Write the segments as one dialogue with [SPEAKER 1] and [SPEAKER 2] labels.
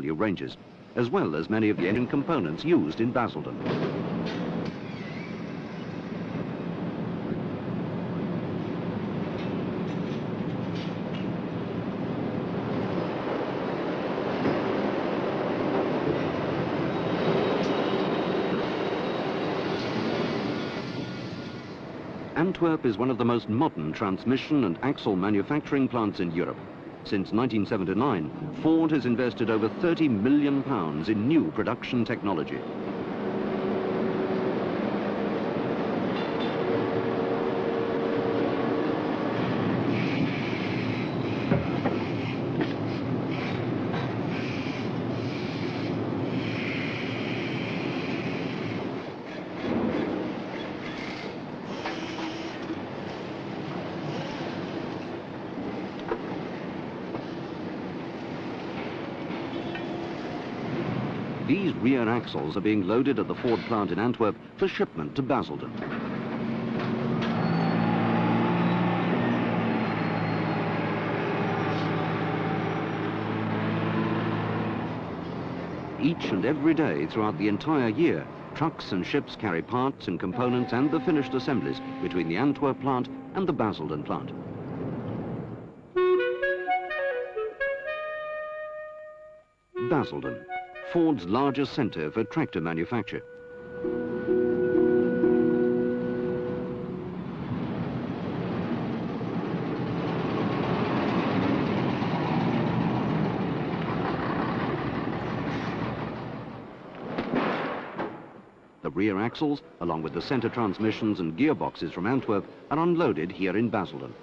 [SPEAKER 1] ranges, as well as many of the engine components used in Basildon. Antwerp is one of the most modern transmission and axle manufacturing plants in Europe. Since 1979, Ford has invested over £30 million in new production technology. These rear axles are being loaded at the Ford plant in Antwerp for shipment to Basildon. Each and every day throughout the entire year, trucks and ships carry parts and components and the finished assemblies between the Antwerp plant and the Basildon plant. Basildon, Ford's largest centre for tractor manufacture. The rear axles, along with the centre transmissions and gearboxes from Antwerp, are unloaded here in Basildon.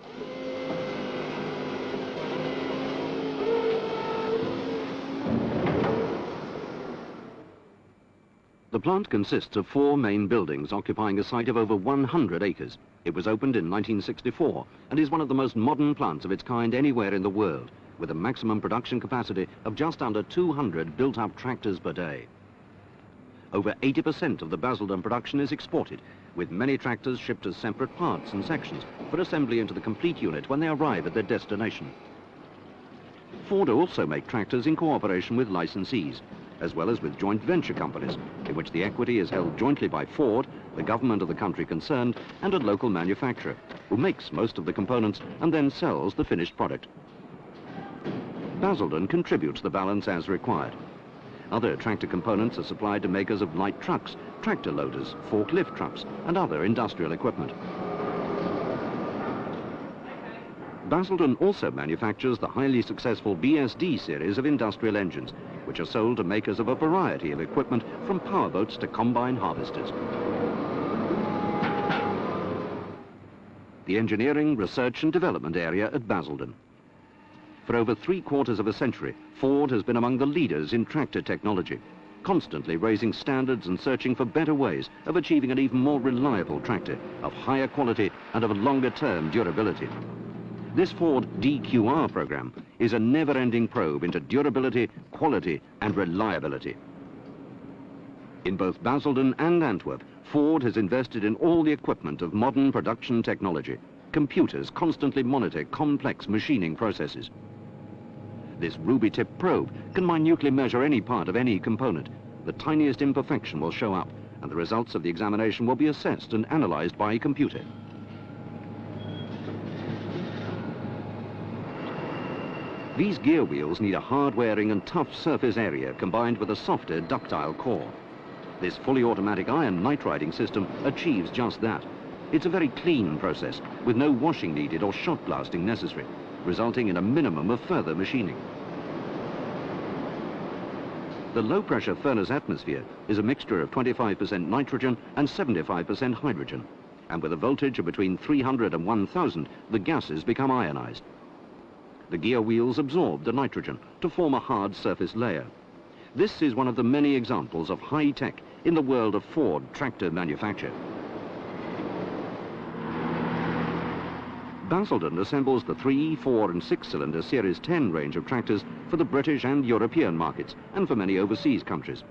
[SPEAKER 1] The plant consists of 4 main buildings occupying a site of over 100 acres. It was opened in 1964 and is one of the most modern plants of its kind anywhere in the world, with a maximum production capacity of just under 200 built-up tractors per day. Over 80% of the Basildon production is exported, with many tractors shipped as separate parts and sections for assembly into the complete unit when they arrive at their destination. Ford also make tractors in cooperation with licensees, as well as with joint venture companies, in which the equity is held jointly by Ford, the government of the country concerned, and a local manufacturer, who makes most of the components and then sells the finished product. Basildon contributes the balance as required. Other tractor components are supplied to makers of light trucks, tractor loaders, forklift trucks, and other industrial equipment. Basildon also manufactures the highly successful BSD series of industrial engines, which are sold to makers of a variety of equipment from powerboats to combine harvesters. The engineering, research and development area at Basildon. For over 3/4 of a century, Ford has been among the leaders in tractor technology, constantly raising standards and searching for better ways of achieving an even more reliable tractor, of higher quality and of longer-term durability. This Ford DQR program is a never-ending probe into durability, quality and reliability. In both Basildon and Antwerp, Ford has invested in all the equipment of modern production technology. Computers constantly monitor complex machining processes. This ruby-tip probe can minutely measure any part of any component. The tiniest imperfection will show up, and the results of the examination will be assessed and analyzed by a computer. These gear wheels need a hard-wearing and tough surface area combined with a softer, ductile core. This fully automatic iron nitriding system achieves just that. It's a very clean process, with no washing needed or shot blasting necessary, resulting in a minimum of further machining. The low-pressure furnace atmosphere is a mixture of 25% nitrogen and 75% hydrogen, and with a voltage of between 300 and 1000, the gases become ionized. The gear wheels absorb the nitrogen to form a hard surface layer. This is one of the many examples of high-tech in the world of Ford tractor manufacture. Basildon assembles the 3, 4 and 6-cylinder Series 10 range of tractors for the British and European markets and for many overseas countries.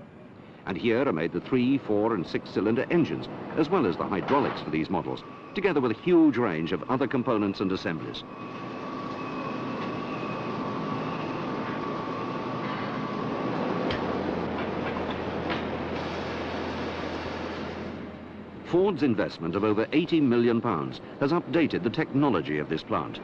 [SPEAKER 1] And here are made the 3, 4 and 6-cylinder engines, as well as the hydraulics for these models, together with a huge range of other components and assemblies. Ford's investment of over £80 million has updated the technology of this plant.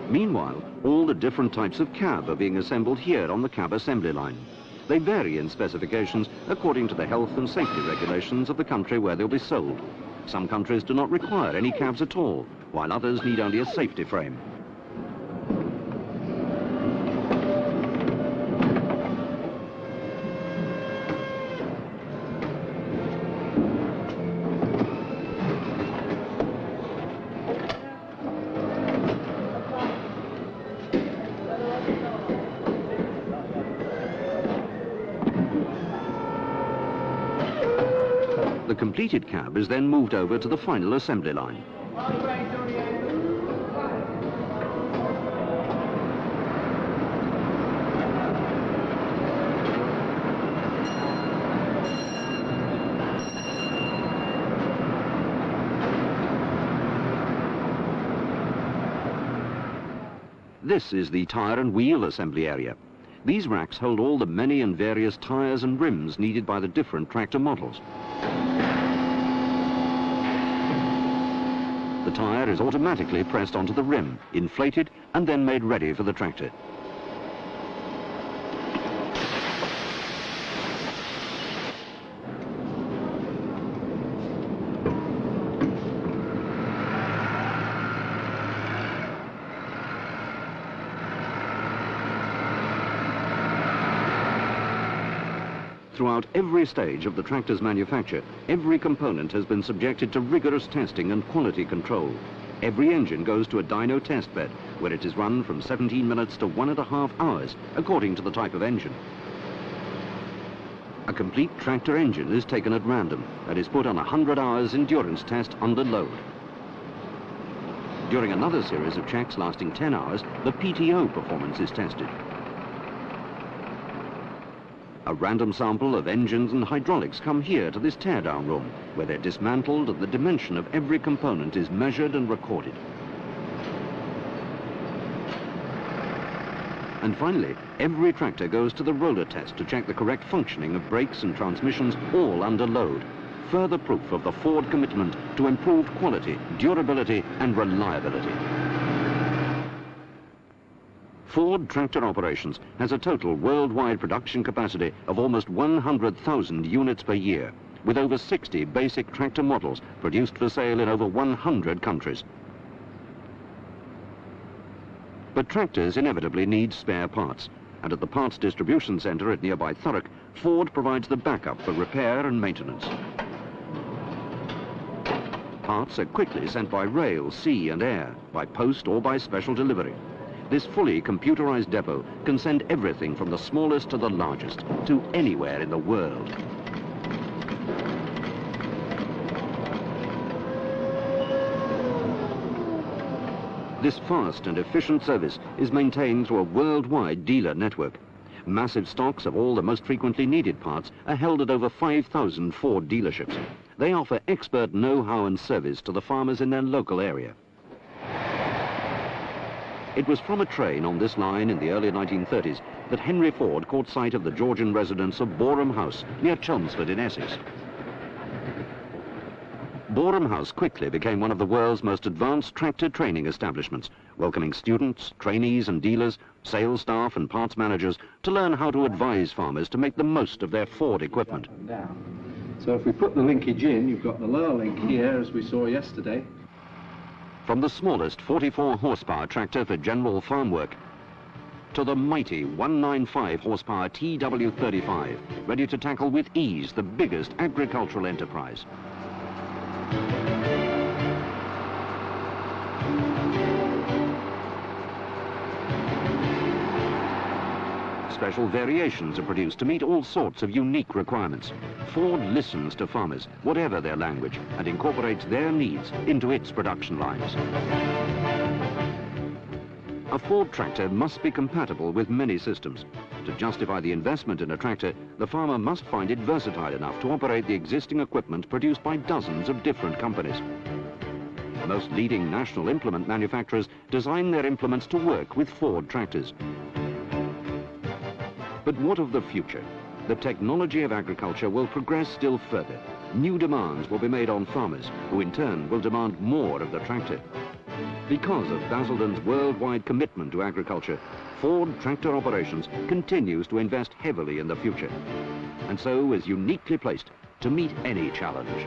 [SPEAKER 1] Meanwhile, all the different types of cab are being assembled here on the cab assembly line. They vary in specifications according to the health and safety regulations of the country where they'll be sold. Some countries do not require any cabs at all, while others need only a safety frame. The completed cab is then moved over to the final assembly line. This is the tyre and wheel assembly area. These racks hold all the many and various tyres and rims needed by the different tractor models. The tyre is automatically pressed onto the rim, inflated, and then made ready for the tractor. Throughout every stage of the tractor's manufacture, every component has been subjected to rigorous testing and quality control. Every engine goes to a dyno test bed, where it is run from 17 minutes to 1.5 hours, according to the type of engine. A complete tractor engine is taken at random and is put on a 100 hours endurance test under load. During another series of checks lasting 10 hours, the PTO performance is tested. A random sample of engines and hydraulics come here to this teardown room, where they're dismantled and the dimension of every component is measured and recorded. And finally, every tractor goes to the roller test to check the correct functioning of brakes and transmissions, all under load. Further proof of the Ford commitment to improved quality, durability and reliability. Ford Tractor Operations has a total worldwide production capacity of almost 100,000 units per year, with over 60 basic tractor models produced for sale in over 100 countries. But tractors inevitably need spare parts, and at the parts distribution centre at nearby Thurrock, Ford provides the backup for repair and maintenance. Parts are quickly sent by rail, sea and air, by post or by special delivery. This fully computerized depot can send everything from the smallest to the largest, to anywhere in the world. This fast and efficient service is maintained through a worldwide dealer network. Massive stocks of all the most frequently needed parts are held at over 5,000 Ford dealerships. They offer expert know-how and service to the farmers in their local area. It was from a train on this line in the early 1930s that Henry Ford caught sight of the Georgian residence of Boreham House, near Chelmsford in Essex. Boreham House quickly became one of the world's most advanced tractor training establishments, welcoming students, trainees and dealers sales staff and parts managers to learn how to advise farmers to make the most of their Ford equipment.
[SPEAKER 2] So if we put the linkage in, you've got the lower link here, as we saw yesterday.
[SPEAKER 1] From the smallest 44 horsepower tractor for general farm work to the mighty 195 horsepower TW35, ready to tackle with ease the biggest agricultural enterprise. Special variations are produced to meet all sorts of unique requirements. Ford listens to farmers, whatever their language, and incorporates their needs into its production lines. A Ford tractor must be compatible with many systems. To justify the investment in a tractor, the farmer must find it versatile enough to operate the existing equipment produced by dozens of different companies. Most leading national implement manufacturers design their implements to work with Ford tractors. But what of the future? The technology of agriculture will progress still further. New demands will be made on farmers, who in turn will demand more of the tractor. Because of Basildon's worldwide commitment to agriculture, Ford Tractor Operations continues to invest heavily in the future, and so is uniquely placed to meet any challenge.